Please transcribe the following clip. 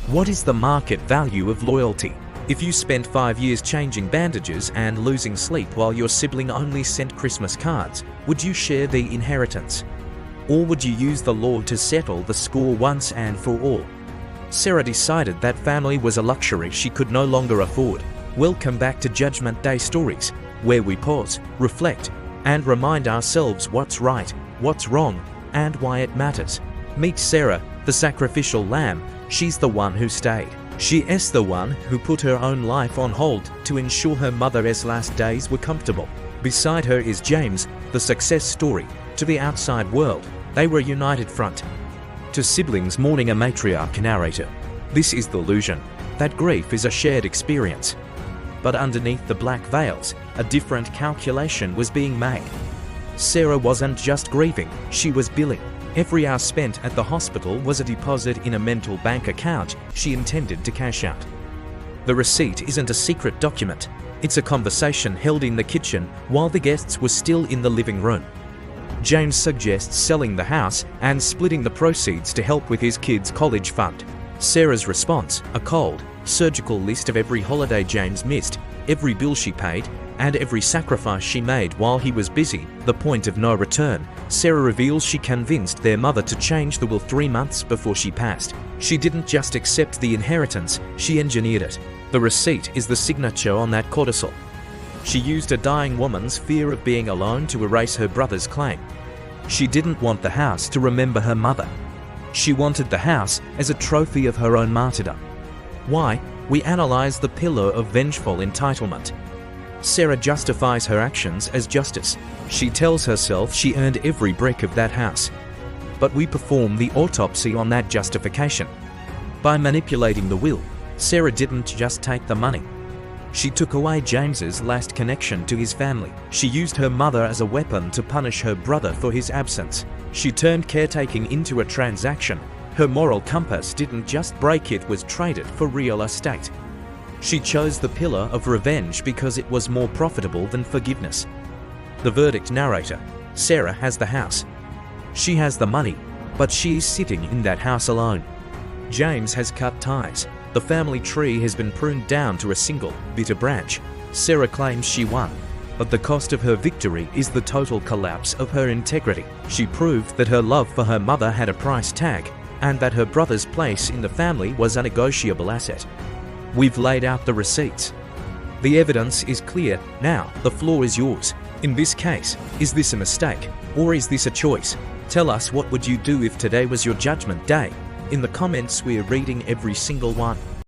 What is the market value of loyalty? If you spent 5 years changing bandages and losing sleep while your sibling only sent Christmas cards, would you share the inheritance? Or would you use the law to settle the score once and for all? Sarah decided that family was a luxury she could no longer afford. Welcome back to Judgment Day Stories, where we pause, reflect, and remind ourselves what's right, what's wrong, and why it matters. Meet Sarah, the sacrificial lamb. She's the one who stayed. She is the one who put her own life on hold to ensure her mother's last days were comfortable. Beside her is James, the success story. To the outside world, they were a united front. To siblings mourning a matriarch narrator, this is the illusion that grief is a shared experience. But underneath the black veils, a different calculation was being made. Sarah wasn't just grieving, she was billing. Every hour spent at the hospital was a deposit in a mental bank account she intended to cash out. The receipt isn't a secret document, it's a conversation held in the kitchen while the guests were still in the living room. James suggests selling the house and splitting the proceeds to help with his kids' college fund. Sarah's response, a cold, surgical list of every holiday James missed, every bill she paid, and every sacrifice she made while he was busy, the point of no return. Sarah reveals she convinced their mother to change the will 3 months before she passed. She didn't just accept the inheritance, she engineered it. The receipt is the signature on that codicil. She used a dying woman's fear of being alone to erase her brother's claim. She didn't want the house to remember her mother. She wanted the house as a trophy of her own martyrdom. Why? We analyze the pillar of vengeful entitlement. Sarah justifies her actions as justice. She tells herself she earned every brick of that house. But we perform the autopsy on that justification. By manipulating the will, Sarah didn't just take the money. She took away James's last connection to his family. She used her mother as a weapon to punish her brother for his absence. She turned caretaking into a transaction. Her moral compass didn't just break, it was traded for real estate. She chose the pillar of revenge because it was more profitable than forgiveness. The verdict narrator, Sarah has the house. She has the money, but she is sitting in that house alone. James has cut ties. The family tree has been pruned down to a single, bitter branch. Sarah claims she won, but the cost of her victory is the total collapse of her integrity. She proved that her love for her mother had a price tag, and that her brother's place in the family was a negotiable asset. We've laid out the receipts. The evidence is clear. Now, the floor is yours. In this case, is this a mistake, or is this a choice? Tell us, what would you do if today was your judgment day? In the comments, we're reading every single one.